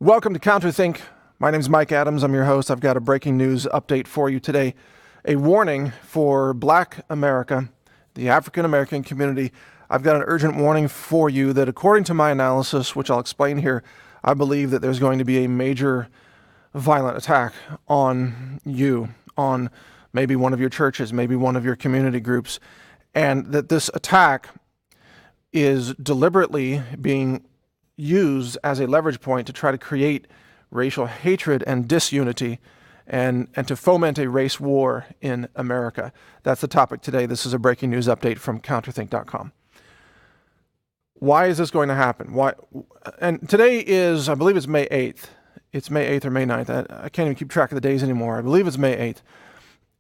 Welcome to Counterthink. My name is Mike Adams. I'm your host. I've got a breaking news update for you today. A warning for Black America, the African American community. I've got an urgent warning for you that according to my analysis, which I'll explain here, I believe that there's going to be a major violent attack on you, on maybe one of your churches, maybe one of your community groups, and that this attack is deliberately being used as a leverage point to try to create racial hatred and disunity and to foment a race war in America. That's the topic today. This is a breaking news update from counterthink.com. Why is this going to happen? Why? And today is, I believe it's May 8th. It's May 8th or May 9th. I can't even keep track of the days anymore. I believe it's May 8th.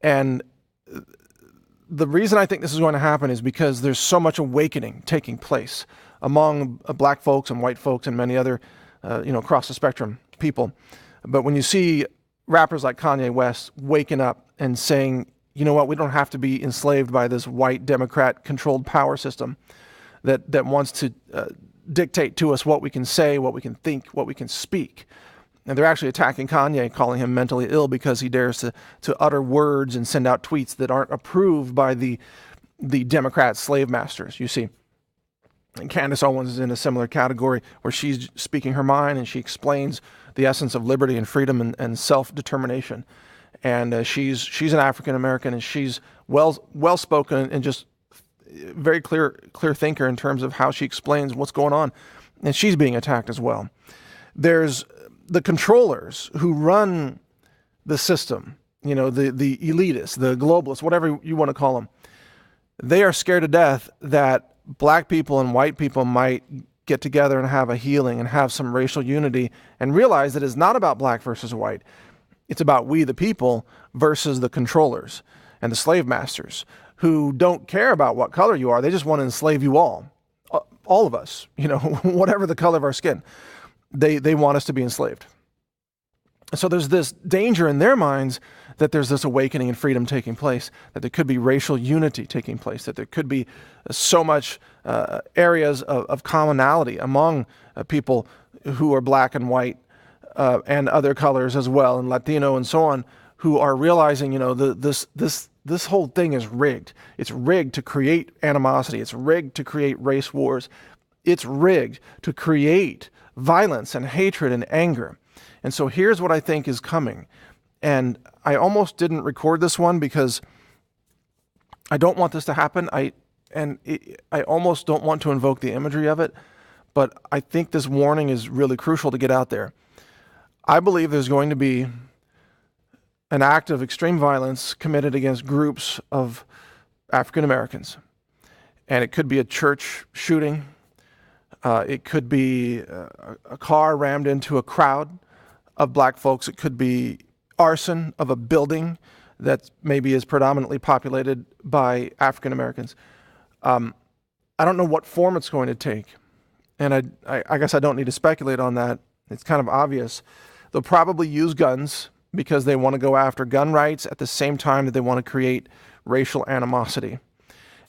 And the reason I think this is going to happen is because there's so much awakening taking place among black folks and white folks and many other, across the spectrum people. But when you see rappers like Kanye West waking up and saying, you know what, we don't have to be enslaved by this white Democrat-controlled power system that wants to dictate to us what we can say, what we can think, what we can speak. And they're actually attacking Kanye, calling him mentally ill because he dares to utter words and send out tweets that aren't approved by the Democrat slave masters, you see. And Candace Owens is in a similar category where she's speaking her mind and she explains the essence of liberty and freedom and self-determination. And she's an African American and she's well spoken and just very clear thinker in terms of how she explains what's going on. And she's being attacked as well. There's the controllers who run the system, the elitists, the globalists, whatever you want to call them. They are scared to death that black people and white people might get together and have a healing and have some racial unity and realize that it's not about black versus white. It's about we the people versus the controllers and the slave masters who don't care about what color you are. They just want to enslave you all of us, whatever the color of our skin. They want us to be enslaved. So there's this danger in their minds that there's this awakening and freedom taking place, that there could be racial unity taking place, that there could be so much areas of commonality among people who are black and white and other colors as well, and Latino and so on, who are realizing, this whole thing is rigged. It's rigged to create animosity. It's rigged to create race wars. It's rigged to create violence and hatred and anger. And so here's what I think is coming. And I almost didn't record this one because I don't want this to happen. I almost don't want to invoke the imagery of it, but I think this warning is really crucial to get out there. I believe there's going to be an act of extreme violence committed against groups of African Americans. And it could be a church shooting. It could be a car rammed into a crowd of black folks. It could be arson of a building that maybe is predominantly populated by African Americans. I don't know what form it's going to take. And I guess I don't need to speculate on that. It's kind of obvious. They'll probably use guns because they want to go after gun rights at the same time that they want to create racial animosity.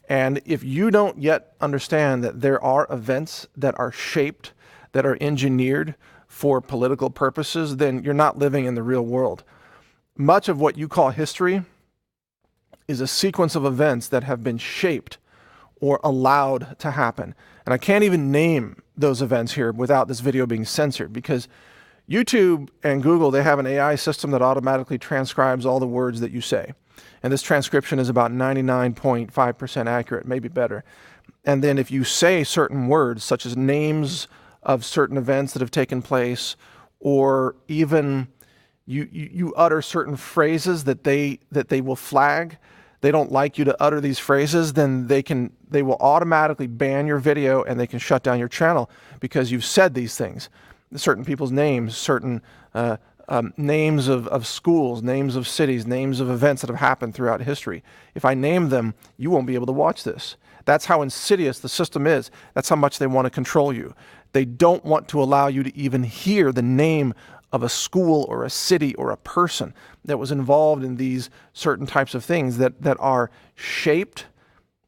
And if you don't yet understand that there are events that are shaped, that are engineered for political purposes, then you're not living in the real world. Much of what you call history is a sequence of events that have been shaped or allowed to happen. And I can't even name those events here without this video being censored, because YouTube and Google, they have an AI system that automatically transcribes all the words that you say. And this transcription is about 99.5% accurate, maybe better. And then if you say certain words, such as names of certain events that have taken place, or even you utter certain phrases that they will flag, they don't like you to utter these phrases, then they will automatically ban your video and they can shut down your channel because you've said these things. Certain people's names, certain names of schools, names of cities, names of events that have happened throughout history. If I name them, you won't be able to watch this. That's how insidious the system is. That's how much they want to control you. They don't want to allow you to even hear the name of a school or a city or a person that was involved in these certain types of things that are shaped.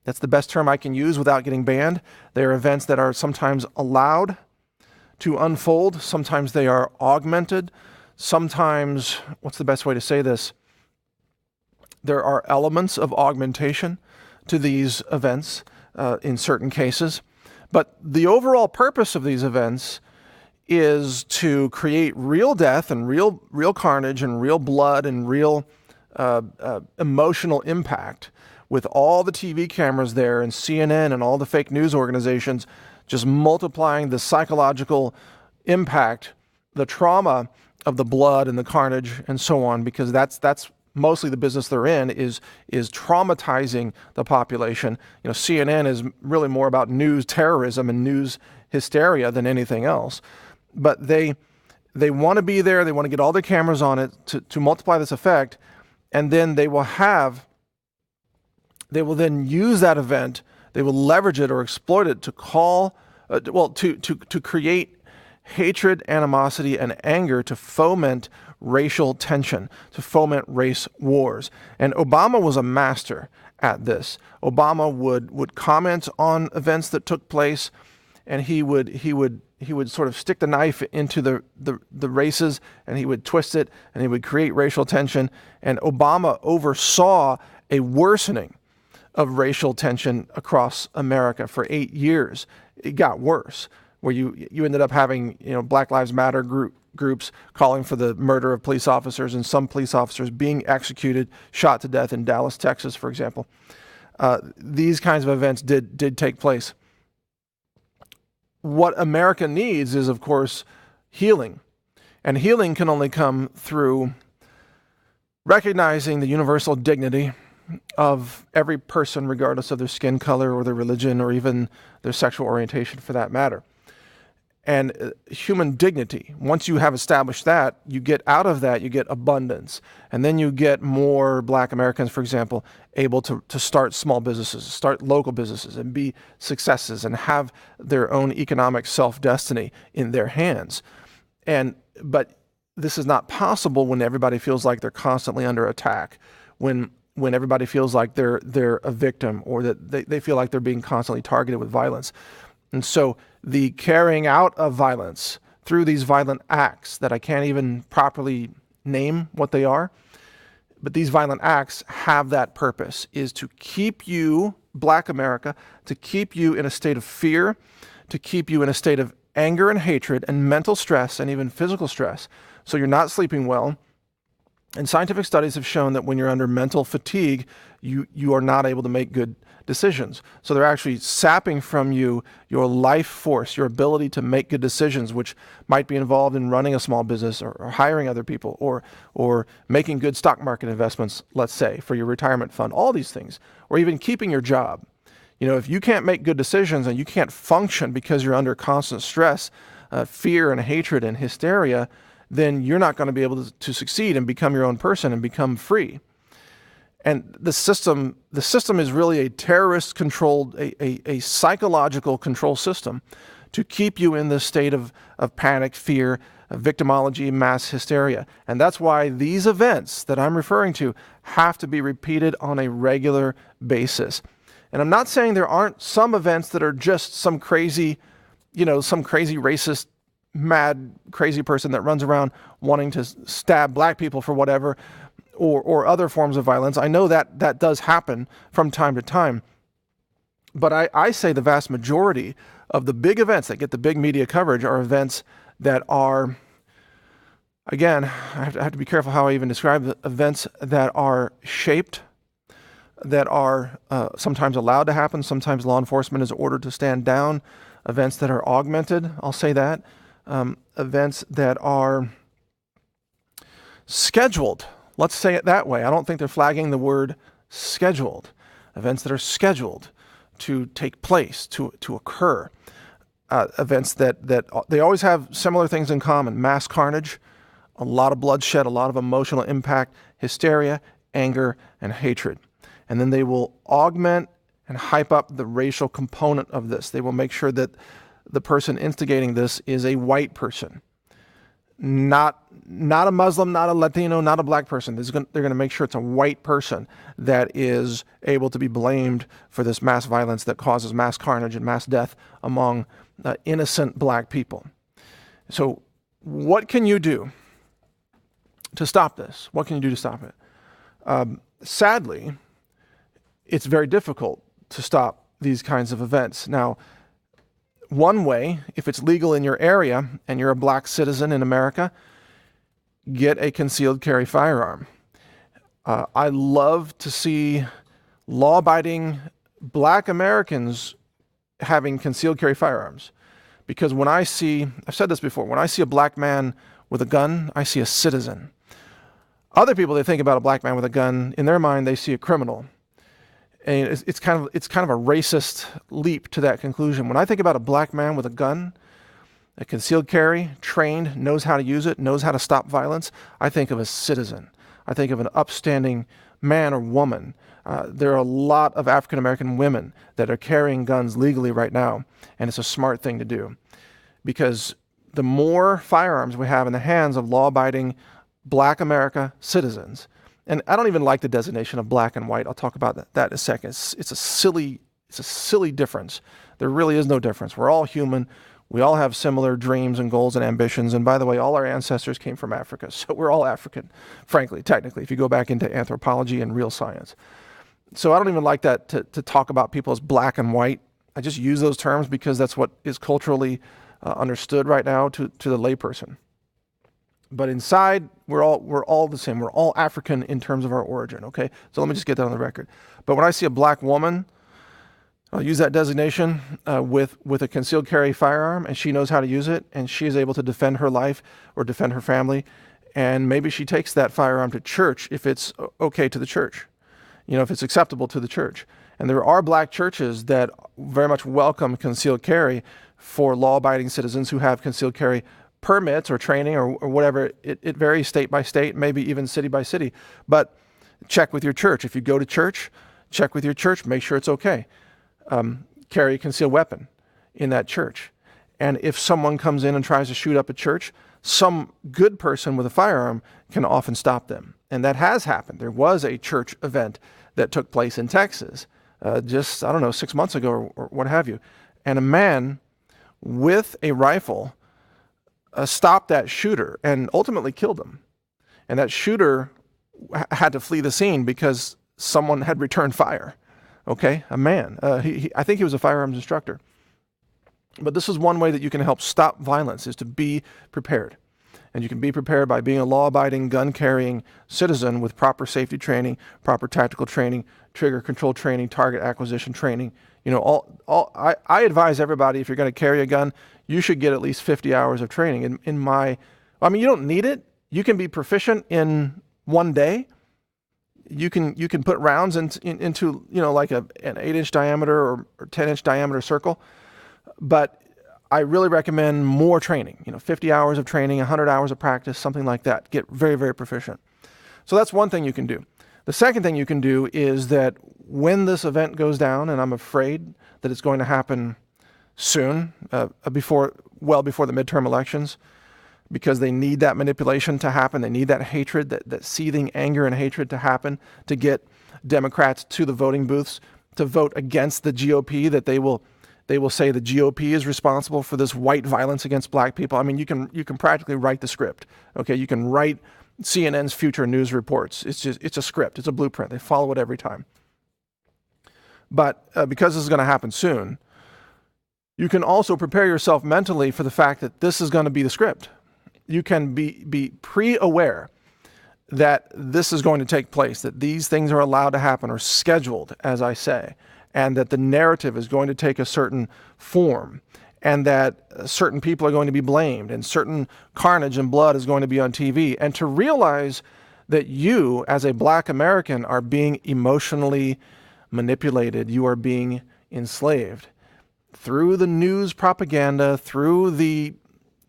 That's the best term I can use without getting banned. They are events that are sometimes allowed to unfold. Sometimes they are augmented. Sometimes, what's the best way to say this? There are elements of augmentation to these events in certain cases. But the overall purpose of these events is to create real death and real carnage and real blood and real emotional impact, with all the TV cameras there and CNN and all the fake news organizations just multiplying the psychological impact, the trauma of the blood and the carnage and so on, because that's mostly the business they're in, is traumatizing the population. CNN is really more about news terrorism and news hysteria than anything else. But they want to be there. They want to get all their cameras on it to multiply this effect, and then they will then use that event. They will leverage it or exploit it to to create hatred, animosity, and anger, to foment racial tension, to foment race wars. And Obama was a master at this. Obama would comment on events that took place, and he would sort of stick the knife into the races, and he would twist it, and he would create racial tension. And Obama oversaw a worsening of racial tension across America for 8 years. It got worse, where you ended up having Black Lives Matter groups calling for the murder of police officers, and some police officers being executed, shot to death in Dallas, Texas, for example. These kinds of events did take place. What America needs is, of course, healing. And healing can only come through recognizing the universal dignity of every person, regardless of their skin color or their religion or even their sexual orientation, for that matter. And human dignity, once you have established that, you get out of that, you get abundance. And then you get more Black Americans, for example, able to start small businesses, start local businesses, and be successes and have their own economic self-destiny in their hands. But this is not possible when everybody feels like they're constantly under attack, when everybody feels like they're a victim, or that they feel like they're being constantly targeted with violence. And so the carrying out of violence through these violent acts that I can't even properly name what they are, but these violent acts have that purpose, is to keep you, Black America, to keep you in a state of fear, to keep you in a state of anger and hatred and mental stress and even physical stress. So you're not sleeping well. And scientific studies have shown that when you're under mental fatigue, you are not able to make good decisions. So they're actually sapping from you your life force, your ability to make good decisions, which might be involved in running a small business or hiring other people or making good stock market investments, let's say, for your retirement fund, all these things, or even keeping your job. If you can't make good decisions and you can't function because you're under constant stress, fear and hatred and hysteria, then you're not going to be able to succeed and become your own person and become free. And the system is really a terrorist-controlled, a psychological control system to keep you in this state of panic, fear, victimology, mass hysteria. And that's why these events that I'm referring to have to be repeated on a regular basis. And I'm not saying there aren't some events that are just some crazy racist, mad, crazy person that runs around wanting to stab Black people for whatever, or other forms of violence. I know that does happen from time to time. But I say the vast majority of the big events that get the big media coverage are events that are, again, I have to be careful how I even describe the events that are shaped, that are sometimes allowed to happen. Sometimes law enforcement is ordered to stand down. Events that are augmented, I'll say that. Events that are scheduled. Let's say it that way. I don't think they're flagging the word scheduled. Events that are scheduled to take place, to occur. Events that they always have similar things in common: mass carnage, a lot of bloodshed, a lot of emotional impact, hysteria, anger, and hatred. And then they will augment and hype up the racial component of this. They will make sure that the person instigating this is a white person, not a Muslim, not a Latino, not a Black person. They're going to make sure it's a white person that is able to be blamed for this mass violence that causes mass carnage and mass death among innocent Black people. So what can you do to stop this? What can you do to stop it? Sadly, it's very difficult to stop these kinds of events. Now, one way, if it's legal in your area and you're a black citizen in America, get a concealed carry firearm. I love to see law-abiding black Americans having concealed carry firearms. Because I've said this before, when I see a black man with a gun, I see a citizen. Other people, they think about a black man with a gun, in their mind, they see a criminal. And it's kind of a racist leap to that conclusion. When I think about a black man with a gun, a concealed carry, trained, knows how to use it, knows how to stop violence, I think of a citizen. I think of an upstanding man or woman. There are a lot of African American women that are carrying guns legally right now, and it's a smart thing to do. Because the more firearms we have in the hands of law-abiding black America citizens, and I don't even like the designation of black and white. I'll talk about that in a second. It's a silly difference. There really is no difference. We're all human. We all have similar dreams and goals and ambitions. And by the way, all our ancestors came from Africa. So we're all African, frankly, technically, if you go back into anthropology and real science. So I don't even like that to talk about people as black and white. I just use those terms because that's what is culturally understood right now to the layperson. But inside, we're all the same. We're all African in terms of our origin, okay? So let me just get that on the record. But when I see a black woman, I'll use that designation with a concealed carry firearm, and she knows how to use it, and she is able to defend her life or defend her family, and maybe she takes that firearm to church if it's okay to the church, if it's acceptable to the church. And there are black churches that very much welcome concealed carry for law-abiding citizens who have concealed carry permits or training or whatever. It varies state by state, maybe even city by city. But check with your church. If you go to church, check with your church, make sure it's okay. Carry a concealed weapon in that church. And if someone comes in and tries to shoot up a church, some good person with a firearm can often stop them. And that has happened. There was a church event that took place in Texas just, 6 months ago or what have you. And a man with a rifle stopped that shooter and ultimately killed him. And that shooter had to flee the scene because someone had returned fire. Okay, a man. I think he was a firearms instructor. But this is one way that you can help stop violence, is to be prepared. And you can be prepared by being a law-abiding, gun-carrying citizen with proper safety training, proper tactical training, trigger control training, target acquisition training. I advise everybody, if you're going to carry a gun, you should get at least 50 hours of training. You don't need it. You can be proficient in one day. You can put rounds into like an 8-inch diameter or 10-inch diameter circle. But I really recommend more training, 50 hours of training, 100 hours of practice, something like that. Get very, very proficient. So that's one thing you can do. The second thing you can do is that when this event goes down, and I'm afraid that it's going to happen soon, before the midterm elections, because they need that manipulation to happen. They need that hatred, that seething anger and hatred to happen to get Democrats to the voting booths to vote against the GOP, that they will say the GOP is responsible for this white violence against black people. You can practically write the script. Okay, you can write CNN's future news reports. It's a script. It's a blueprint. They follow it every time. But because this is going to happen soon, you can also prepare yourself mentally for the fact that this is going to be the script. You can be pre-aware that this is going to take place, that these things are allowed to happen or scheduled, as I say, and that the narrative is going to take a certain form, and that certain people are going to be blamed, and certain carnage and blood is going to be on TV, and to realize that you, as a black American, are being emotionally manipulated. You are being enslaved through the news propaganda, through the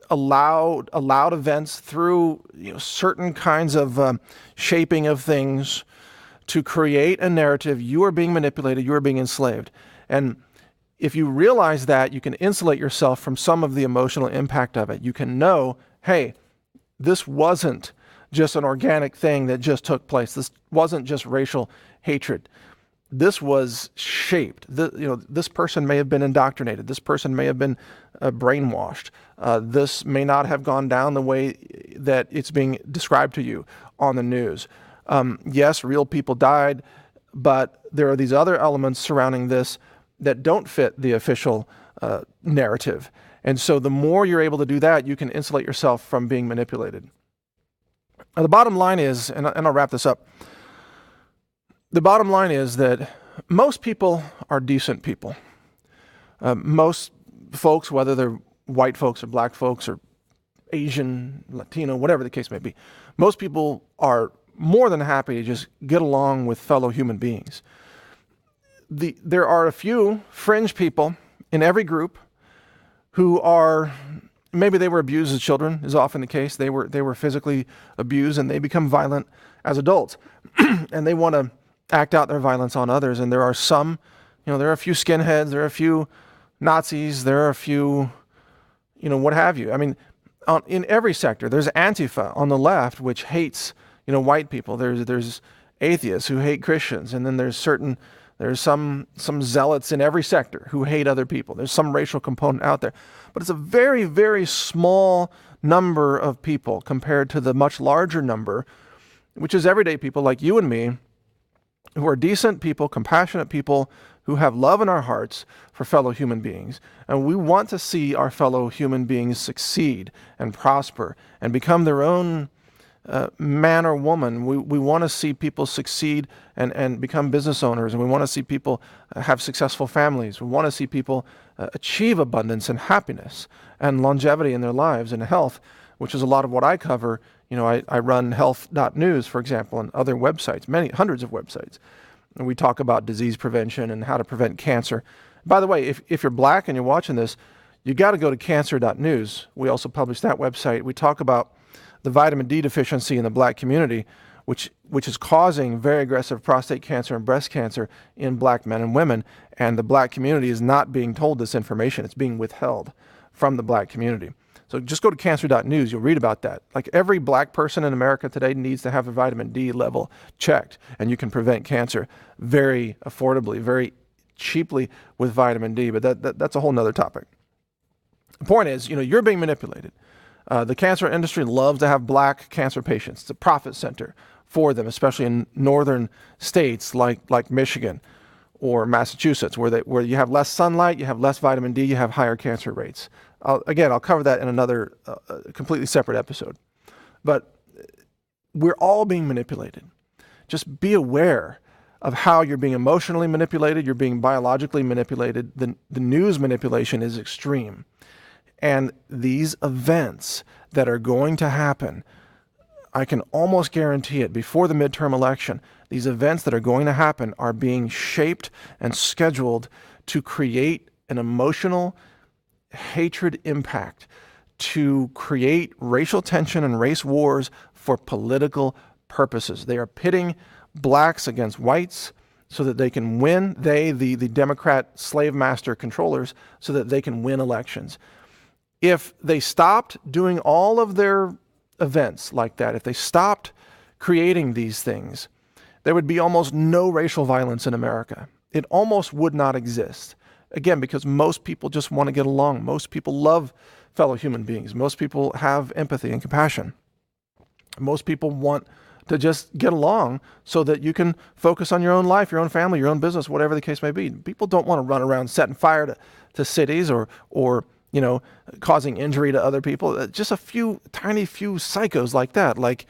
allowed events, through certain kinds of shaping of things to create a narrative. You are being manipulated. You are being enslaved. And if you realize that, you can insulate yourself from some of the emotional impact of it. You can know, hey, this wasn't just an organic thing that just took place. This wasn't just racial hatred. this was shaped. This person may have been indoctrinated. This person may have been brainwashed. This may not have gone down the way that it's being described to you on the news. Yes, real people died, but there are these other elements surrounding this that don't fit the official narrative. And so the more you're able to do that, you can insulate yourself from being manipulated. Now, the bottom line is, and I'll wrap this up, the bottom line is that most people are decent people. Most folks, whether they're white folks or black folks or Asian, Latino, whatever the case may be, most people are more than happy to just get along with fellow human beings. There are a few fringe people in every group who are, maybe they were abused as children, is often the case. They were physically abused and they become violent as adults. And they want to act out their violence on others. And there are some, there are a few skinheads, there are a few Nazis, there are a few, what have you. I mean, in every sector, there's Antifa on the left, which hates, white people. There's atheists who hate Christians. And then there's some zealots in every sector who hate other people. There's some racial component out there. But it's a very, very small number of people compared to the much larger number, which is everyday people like you and me, who are decent people, compassionate people, who have love in our hearts for fellow human beings. And we want to see our fellow human beings succeed and prosper and become their own man or woman. We want to see people succeed and become business owners, and we want to see people have successful families. We want to see people achieve abundance and happiness and longevity in their lives and health, which is a lot of what I cover. I run health.news, for example, and other websites, hundreds of websites. And we talk about disease prevention and how to prevent cancer. By the way, if you're black and you're watching this, you got to go to cancer.news. We also publish that website. We talk about the vitamin D deficiency in the black community, which is causing very aggressive prostate cancer and breast cancer in black men and women. And the black community is not being told this information. It's being withheld from the black community. So just go to cancer.news. You'll read about that. Like every black person in America today needs to have a vitamin D level checked, and you can prevent cancer very affordably, very cheaply with vitamin D. But that's a whole nother topic. The point is, you're being manipulated. The cancer industry loves to have black cancer patients. It's a profit center for them, especially in northern states like Michigan or Massachusetts, where you have less sunlight, you have less vitamin D, you have higher cancer rates. I'll cover that in another completely separate episode. But we're all being manipulated. Just be aware of how you're being emotionally manipulated, you're being biologically manipulated. The news manipulation is extreme. And these events that are going to happen, I can almost guarantee it, before the midterm election, these events that are going to happen are being shaped and scheduled to create an emotional hatred impact, to create racial tension and race wars for political purposes. They are pitting blacks against whites so that they can win, the Democrat slave master controllers, so that they can win elections. If they stopped doing all of their events like that, if they stopped creating these things, there would be almost no racial violence in America. It almost would not exist. Again, because most people just want to get along. Most people love fellow human beings. Most people have empathy and compassion. Most people want to just get along so that you can focus on your own life, your own family, your own business, whatever the case may be. People don't want to run around setting fire to cities or causing injury to other people. Just a tiny few psychos like that, like,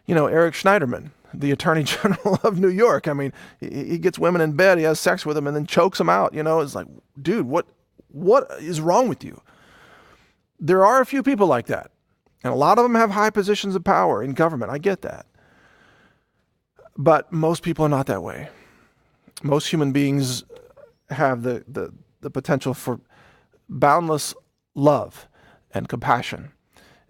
Eric Schneiderman, the Attorney General of New York. I mean, he gets women in bed, he has sex with them, and then chokes them out. It's like, dude, what is wrong with you? There are a few people like that, and a lot of them have high positions of power in government. I get that. But most people are not that way. Most human beings have the potential for boundless love and compassion.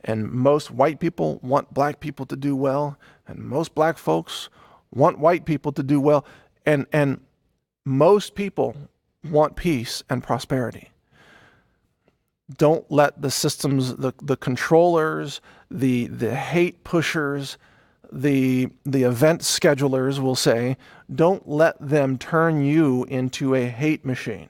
And most white people want black people to do well, and most black folks want white people to do well, and most people want peace and prosperity. Don't let the systems, the controllers, the hate pushers, the event schedulers will say, don't let them turn you into a hate machine,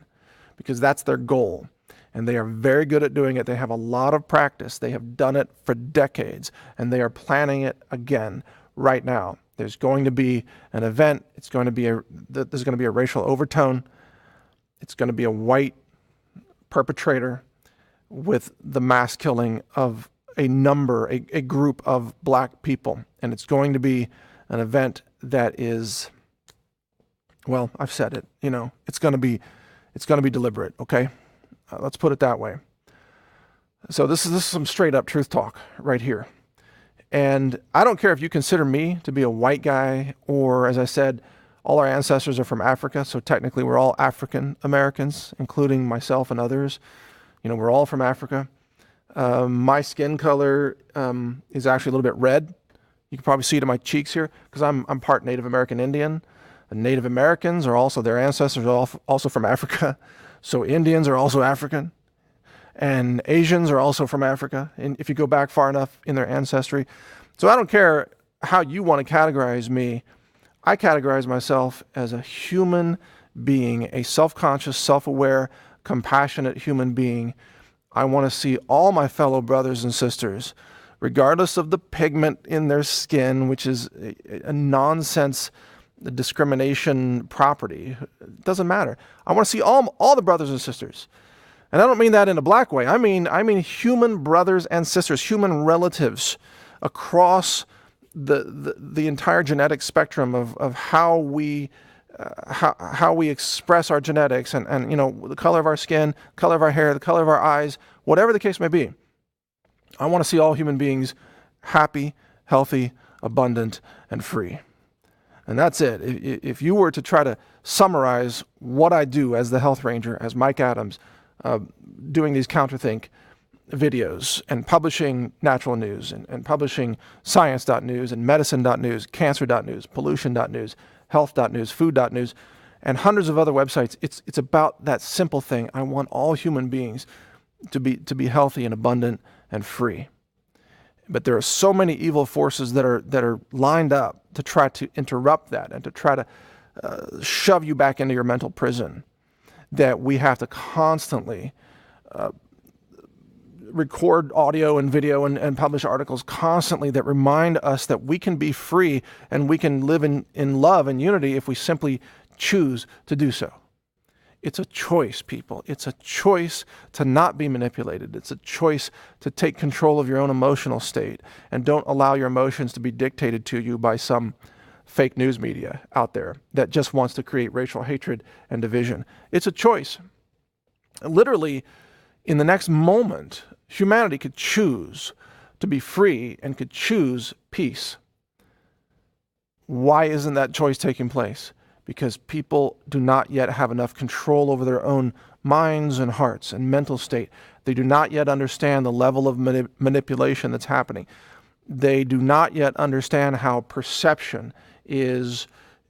because that's their goal. And they are very good at doing it. They have a lot of practice. They have done it for decades, and they are planning it again right now. There's going to be an event. There's going to be a racial overtone. It's going to be a white perpetrator with the mass killing of a group of black people. And it's going to be an event that is, well, I've said it, it's going to be deliberate, okay? Let's put it that way. So this is some straight up truth talk right here. And I don't care if you consider me to be a white guy, or, as I said, all our ancestors are from Africa, so technically we're all African Americans, including myself and others. We're all from Africa. My skin color is actually a little bit red. You can probably see it in my cheeks here, because I'm part Native American Indian. And Native Americans are also, their ancestors are also from Africa. So Indians are also African. And Asians are also from Africa, and if you go back far enough in their ancestry. So I don't care how you want to categorize me. I categorize myself as a human being, a self-conscious, self-aware, compassionate human being. I want to see all my fellow brothers and sisters, regardless of the pigment in their skin, which is a nonsense discrimination property. It doesn't matter. I want to see all the brothers and sisters. And I don't mean that in a black way. I mean human brothers and sisters, human relatives across the entire genetic spectrum of how we express our genetics, and the color of our skin, color of our hair, the color of our eyes, whatever the case may be. I want to see all human beings happy, healthy, abundant, and free. And that's it. If you were to try to summarize what I do as the Health Ranger, as Mike Adams, doing these Counterthink videos and publishing natural news and publishing science.news and medicine.news, cancer.news, pollution.news, health.news, food.news, and hundreds of other websites, it's about that simple thing. I want all human beings to be healthy and abundant and free. But there are so many evil forces that are lined up to try to interrupt that and to try to shove you back into your mental prison, that we have to constantly record audio and video and publish articles constantly that remind us that we can be free and we can live in love and unity if we simply choose to do so. It's a choice, people. It's a choice to not be manipulated. It's a choice to take control of your own emotional state and don't allow your emotions to be dictated to you by some fake news media out there that just wants to create racial hatred and division. It's a choice. Literally, in the next moment, humanity could choose to be free and could choose peace. Why isn't that choice taking place? Because people do not yet have enough control over their own minds and hearts and mental state. They do not yet understand the level of manipulation that's happening. They do not yet understand how perception is.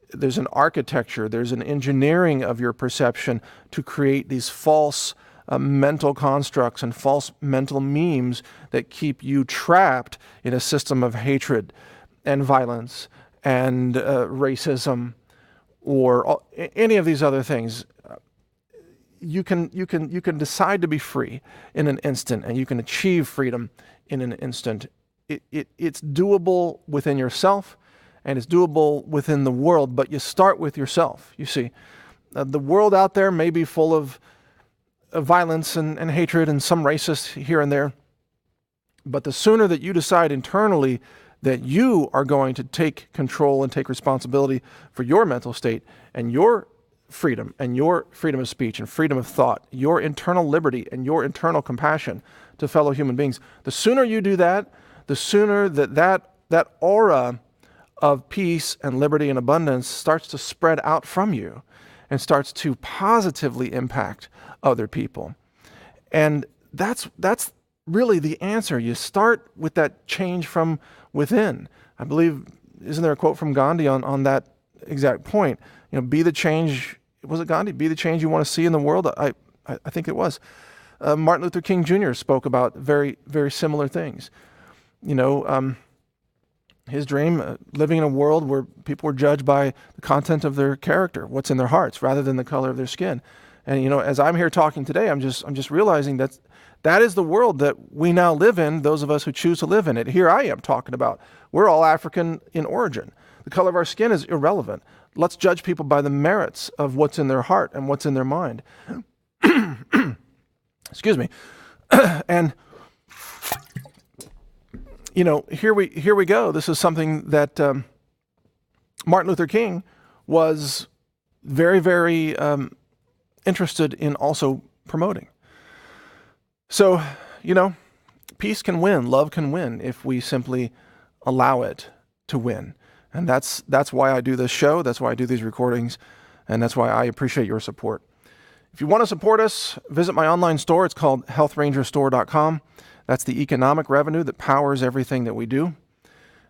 There's an architecture, there's an engineering of your perception to create these false mental constructs and false mental memes that keep you trapped in a system of hatred and violence and racism, or any of these other things. You can decide to be free in an instant, and you can achieve freedom in an instant. It's doable within yourself, and it's doable within the world, but you start with yourself. You see, the world out there may be full of violence and hatred and some racist here and there, but the sooner that you decide internally that you are going to take control and take responsibility for your mental state and your freedom of speech and freedom of thought, your internal liberty and your internal compassion to fellow human beings, the sooner you do that, the sooner that aura of peace and liberty and abundance starts to spread out from you and starts to positively impact other people. And that's really the answer. You start with that change from within. I believe, isn't there a quote from Gandhi on that exact point? Be the change. Was it Gandhi? Be the change you want to see in the world. I think it was. Martin Luther King Jr. spoke about very, very similar things. His dream, living in a world where people were judged by the content of their character, what's in their hearts, rather than the color of their skin. And as I'm here talking today, I'm just realizing that is the world that we now live in, those of us who choose to live in it. Here I am talking about, we're all African in origin. The color of our skin is irrelevant. Let's judge people by the merits of what's in their heart and what's in their mind. Excuse me. And here we go. This is something that Martin Luther King was very, very interested in also promoting. So, peace can win, love can win if we simply allow it to win. And that's why I do this show. That's why I do these recordings. And that's why I appreciate your support. If you want to support us, visit my online store. It's called healthrangerstore.com. That's the economic revenue that powers everything that we do.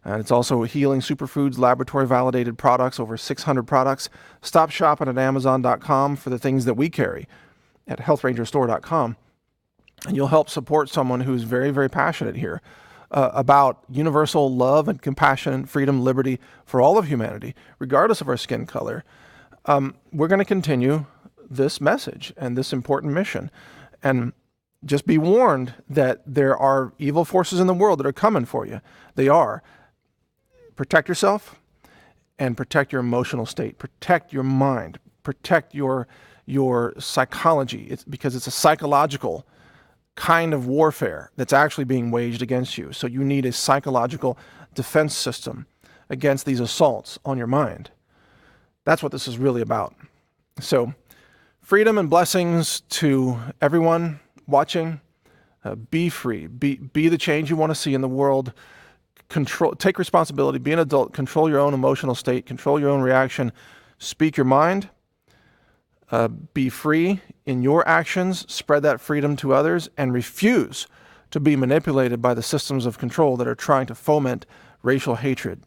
And it's also healing superfoods, laboratory validated products, over 600 products. Stop shopping at Amazon.com for the things that we carry at healthrangerstore.com. And you'll help support someone who's very, very passionate here about universal love and compassion and freedom, liberty for all of humanity, regardless of our skin color. We're going to continue this message and this important mission. And just be warned that there are evil forces in the world that are coming for you. They are. Protect yourself and protect your emotional state. Protect your mind. Protect your psychology. Because it's a psychological kind of warfare that's actually being waged against you. So you need a psychological defense system against these assaults on your mind. That's what this is really about. So freedom and blessings to everyone watching. Be free. Be the change you want to see in the world. Take responsibility. Be an adult. Control your own emotional state. Control your own reaction. Speak your mind. Be free in your actions. Spread that freedom to others, and refuse to be manipulated by the systems of control that are trying to foment racial hatred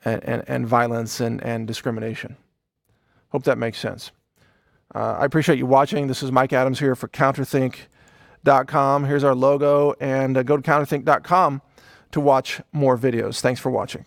and violence and discrimination. Hope that makes sense. I appreciate you watching. This is Mike Adams here for counterthink.com. Here's our logo, and go to counterthink.com to watch more videos. Thanks for watching.